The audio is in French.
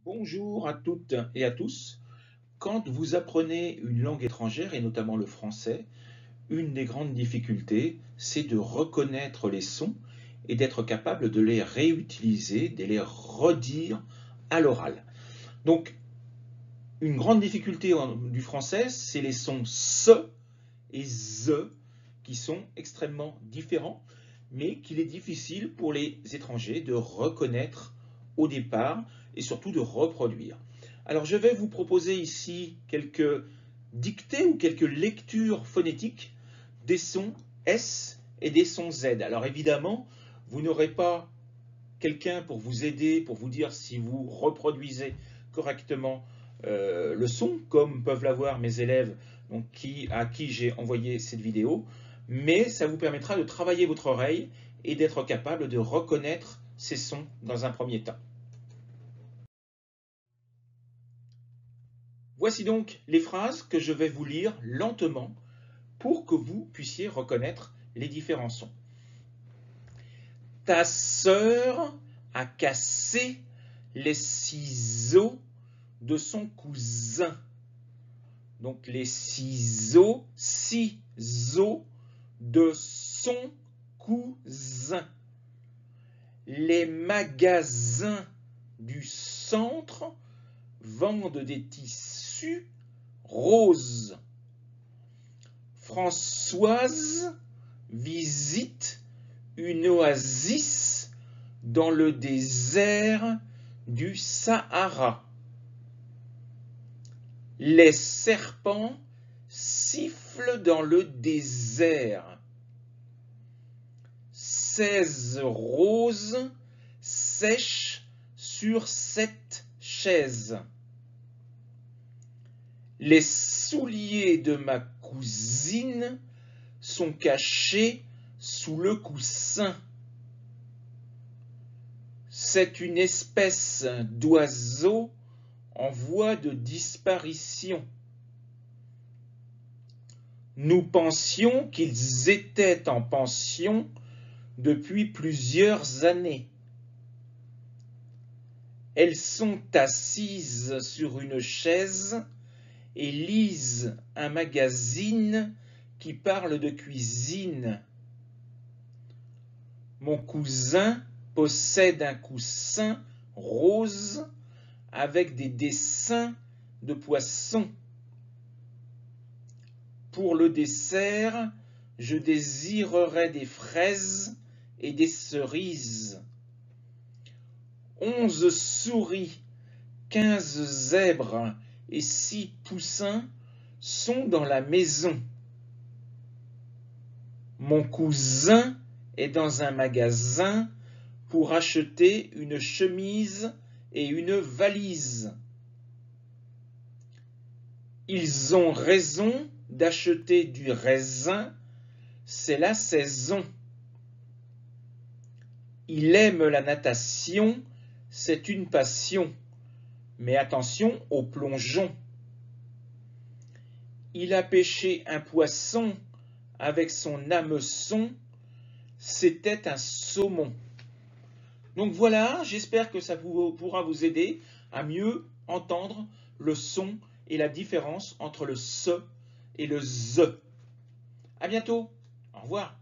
Bonjour à toutes et à tous. Quand vous apprenez une langue étrangère, et notamment le français, une des grandes difficultés, c'est de reconnaître les sons et d'être capable de les réutiliser, de les redire à l'oral. Donc, une grande difficulté du français, c'est les sons SE et ZE qui sont extrêmement différents, mais qu'il est difficile pour les étrangers de reconnaître au départ et surtout de reproduire. Alors je vais vous proposer ici quelques dictées ou quelques lectures phonétiques des sons S et des sons Z. Alors évidemment, vous n'aurez pas quelqu'un pour vous aider, pour vous dire si vous reproduisez correctement le son, comme peuvent l'avoir mes élèves donc, à qui j'ai envoyé cette vidéo, mais ça vous permettra de travailler votre oreille et d'être capable de reconnaître ces sons dans un premier temps. Voici donc les phrases que je vais vous lire lentement pour que vous puissiez reconnaître les différents sons. Ta sœur a cassé les ciseaux de son cousin. Donc les ciseaux de son cousin. Les magasins du centre vendent des tissus roses. Françoise visite une oasis dans le désert du Sahara. Les serpents sifflent dans le désert. 16 roses sèchent sur 7 chaises. Les souliers de ma cousine sont cachés sous le coussin. C'est une espèce d'oiseau en voie de disparition. Nous pensions qu'ils étaient en pension depuis plusieurs années. Elles sont assises sur une chaise et lisent un magazine qui parle de cuisine. Mon cousin possède un coussin rose avec des dessins de poissons. Pour le dessert, je désirerais des fraises et des cerises. 11 souris, 15 zèbres et 6 poussins sont dans la maison. Mon cousin est dans un magasin pour acheter une chemise et une valise. Ils ont raison d'acheter du raisin, c'est la saison. Il aime la natation, c'est une passion, mais attention au plongeon. Il a pêché un poisson avec son hameçon, c'était un saumon. Donc voilà, j'espère que ça pourra vous aider à mieux entendre le son et la différence entre le SE et le ZE. À bientôt, au revoir.